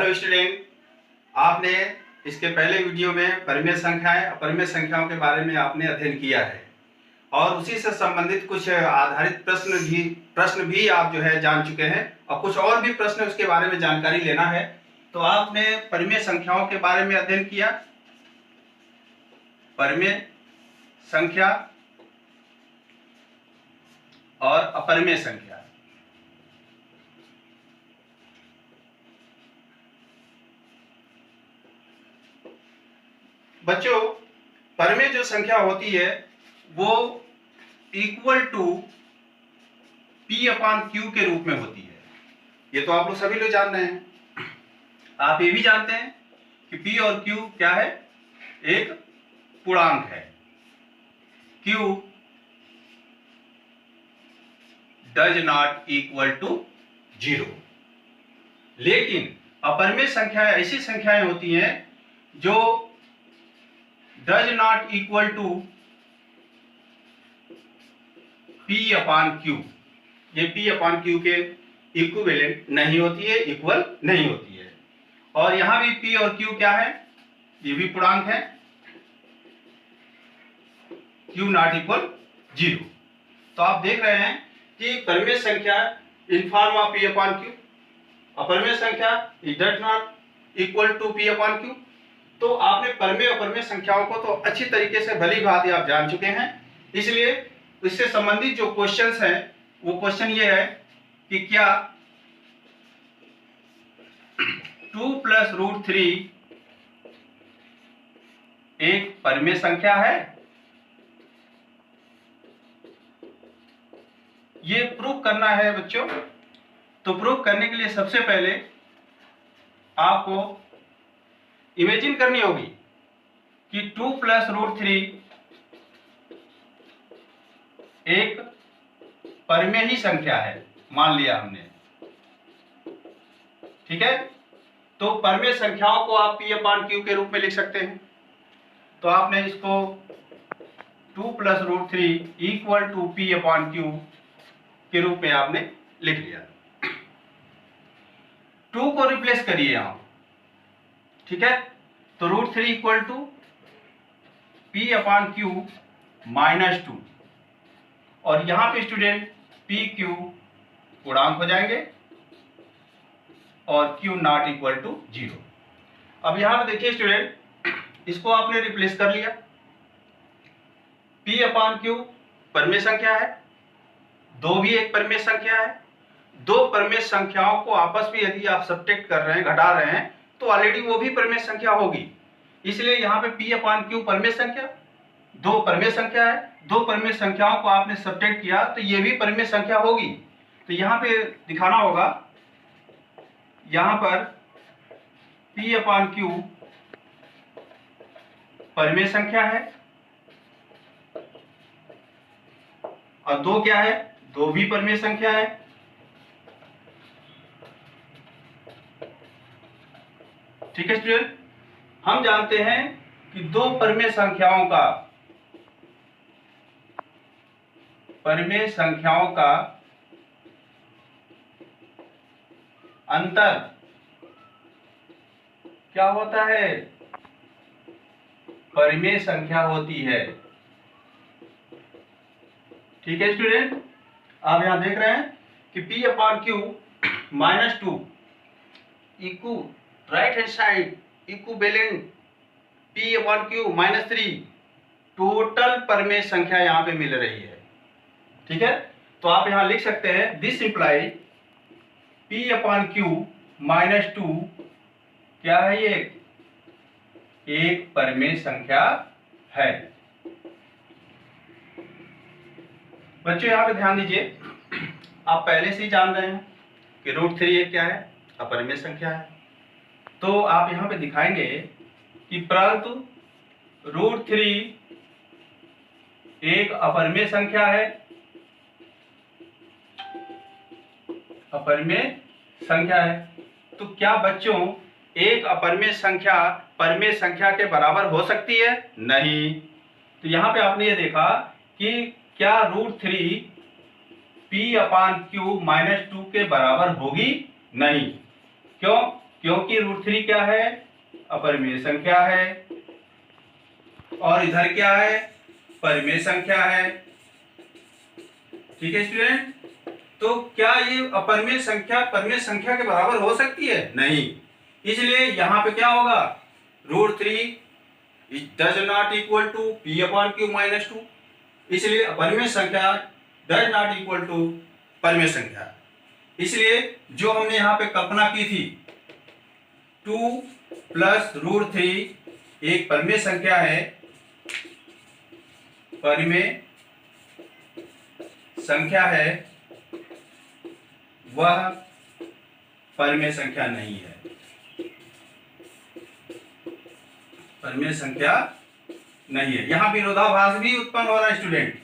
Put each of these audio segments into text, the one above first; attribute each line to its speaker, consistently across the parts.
Speaker 1: Hello student, आपने इसके पहले वीडियो में परिमेय संख्याएं, अपरिमेय संख्याओं के बारे में आपने अध्ययन किया है और उसी से संबंधित कुछ आधारित प्रश्न भी आप जो है जान चुके हैं और कुछ और भी प्रश्न उसके बारे में जानकारी लेना है। तो आपने परिमेय संख्याओं के बारे में अध्ययन किया, परिमेय संख्या और अपरिमेय संख्या। बच्चों, परिमेय जो संख्या होती है वो equal to P upon Q के रूप में होती है। ये तो आप लोग सभी लोग जान रहे हैं। आप ये भी जानते हैं कि P और Q क्या है, एक पूर्णांक है। Q does not equal to 0। लेकिन अपरिमेय संख्याएं ऐसी संख्याएं होती हैं जो does not equal to P upon Q। ये P अपान Q के इक्विवेलेंट नहीं होती है, इक्वल नहीं होती है। और यहां भी P और Q क्या है, ये भी पूर्णांक है, Q नॉट इक्वल 0। तो आप देख रहे हैं कि परिमेय संख्या in form of P upon Q, अपरिमेय संख्या does not equal to P upon Q। तो आपने परिमेय और अपरिमेय संख्याओं को तो अच्छी तरीके से भली भांति आप जान चुके हैं। इसलिए इससे संबंधित जो क्वेश्चंस हैं वो क्वेश्चन ये है कि क्या 2 + √3 एक परिमेय संख्या है। ये प्रूव करना है बच्चों। तो प्रूव करने के लिए सबसे पहले आपको इमेजिन करनी होगी कि 2 + √3 एक परिमेय ही संख्या है, मान लिया हमने, ठीक है। तो परिमेय संख्याओं को आप P अपान Q के रूप में लिख सकते हैं। तो आपने इसको 2 + √3 equal to P upon Q के रूप में आपने लिख लिया। 2 को रिप्लेस करिए यहां, ठीक है। तो √3 equal to P upon Q -2, और यहां पे स्टूडेंट P Q पूर्णांक हो जाएंगे और Q नॉट इक्वल टू 0। अब यहां पे देखिए स्टूडेंट, इसको आपने रिप्लेस कर लिया। P अपान Q परिमेय संख्या है, 2 भी एक परिमेय संख्या है। दो परिमेय संख्याओं को आपस में यदि आप सब्ट्रैक्ट कर रहे हैं, घटा रहे हैं, तो ऑलरेडी वो भी परिमेय संख्या होगी। इसलिए यहाँ पे P अपान Q परिमेय संख्या, 2 परिमेय संख्या है, 2 परिमेय संख्याओं को आपने सब्ट्रैक्ट किया तो ये भी परिमेय संख्या होगी। तो यहाँ पे दिखाना होगा, यहाँ पर P अपान Q परिमेय संख्या है और 2 क्या है, 2 भी परिमेय संख्या है। ठीक है स्टूडेंट, हम जानते हैं कि 2 परिमेय संख्याओं का अंतर क्या होता है, परिमेय संख्या होती है। ठीक है स्टूडेंट, आप यहां देख रहे हैं कि P upon Q -2 equal right hand side equivalent P upon Q -3 total परिमेय संख्या यहां पे मिल रही है। ठीक है, तो आप यहां लिख सकते हैं this imply P upon Q -2 क्या है, ये एक परिमेय संख्या है। बच्चों यहां पे ध्यान दीजिए, आप पहले से ही जान रहे हैं कि √3 एक क्या है, अपरिमेय संख्या है। तो आप यहां पे दिखाएंगे कि परंतु √3 एक अपरिमेय संख्या है, अपरिमेय संख्या है। तो क्या बच्चों एक अपरिमेय संख्या परिमेय संख्या के बराबर हो सकती है? नहीं। तो यहां पे आपने ये देखा कि क्या √3 P अपान Q -2 के बराबर होगी? नहीं। क्यों? क्योंकि √3 क्या है, अपरिमेय संख्या है, और इधर क्या है, परिमेय संख्या है। ठीक है स्टूडेंट, तो क्या ये अपरिमेय संख्या परिमेय संख्या के बराबर हो सकती है? नहीं। इसलिए यहां पे क्या होगा, √3 does not equal to p/q - 2। इसलिए अपरिमेय संख्या डज नॉट इक्वल टू परिमेय संख्या। इसलिए जो हमने यहाँ पे कल्पना की थी 2 प्लस √3 एक परिमेय संख्या है, परिमेय संख्या है, वह परिमेय संख्या नहीं है, परिमेय संख्या नहीं है। यहां विरोधाभास भी उत्पन्न हो रहा है स्टूडेंट,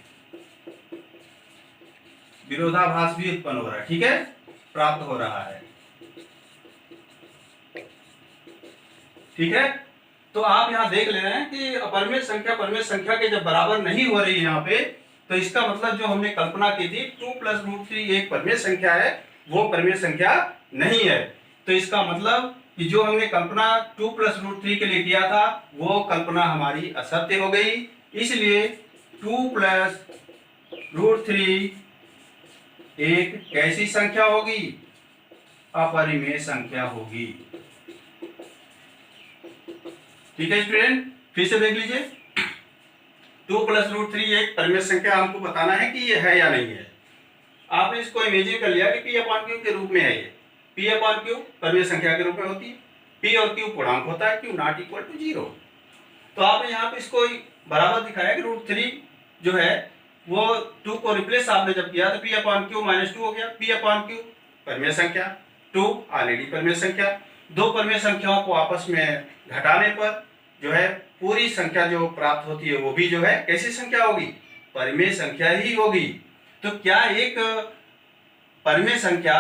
Speaker 1: विरोधाभास भी उत्पन्न हो रहा है। ठीक है, प्राप्त हो रहा है। ठीक है, तो आप यहां देख ले रहे हैं कि अपरिमेय संख्या परिमेय संख्या के जब बराबर नहीं हो रही है यहाँ पे, तो इसका मतलब जो हमने कल्पना की थी 2 प्लस √3 एक परिमेय संख्या है, वो परिमेय संख्या नहीं है। तो इसका मतलब कि जो हमने कल्पना 2 प्लस √3 के लिए किया था, वो कल्पना हमारी असत्य हो गई। इसलिए 2 प्लस √3 एक कैसी संख्या होगी, अपरिमेय संख्या होगी। ठीक है स्टूडेंट, फिर से देख लीजिए, 2 प्लस √3 एक परिमेय संख्या, हमको बताना है कि ये है या नहीं है। आपने इसको इमेजिन कर लिया कि p/q के रूप में है। ये p/q परिमेय संख्या के रूप में होती है, p और q पूर्णांक होता है, q नॉट इक्वल टू 0। तो आपने यहाँ पे इसको बराबर दिखाया कि √3 जो है वो 2 को रिप्लेस आपने जब किया तो p/q - 2 हो गया। p/q परिमेय संख्या, 2 ऑलरेडी परिमेय संख्या। दो परिमेय संख्याओं को आपस में घटाने पर जो है पूरी संख्या जो प्राप्त होती है वो भी जो है कैसी संख्या होगी, परिमेय संख्या ही होगी। तो क्या एक परिमेय संख्या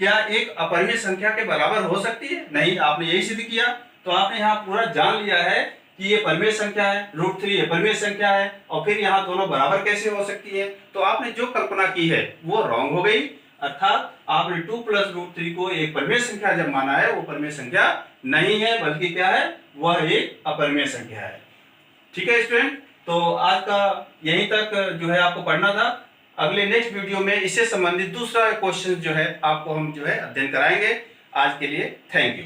Speaker 1: क्या एक अपरिमेय संख्या के बराबर हो सकती है? नहीं। आपने यही सिद्ध किया। तो आपने यहाँ पूरा जान लिया है कि ये परिमेय संख्या है, √3 ये परिमेय संख्या है, और फिर यहाँ दोनों बराबर कैसे हो सकती है। तो आपने जो कल्पना की है वो रॉन्ग हो गई, अर्थात आपने 2 प्लस √3 को एक परिमेय संख्या जब माना है, वो परिमेय संख्या नहीं है, बल्कि क्या है, वह एक अपरिमेय संख्या है। ठीक है स्टूडेंट, तो आज का यहीं तक जो है आपको पढ़ना था। अगले नेक्स्ट वीडियो में इससे संबंधित दूसरा क्वेश्चन जो है आपको हम जो है अध्ययन कराएंगे। आज के लिए थैंक यू।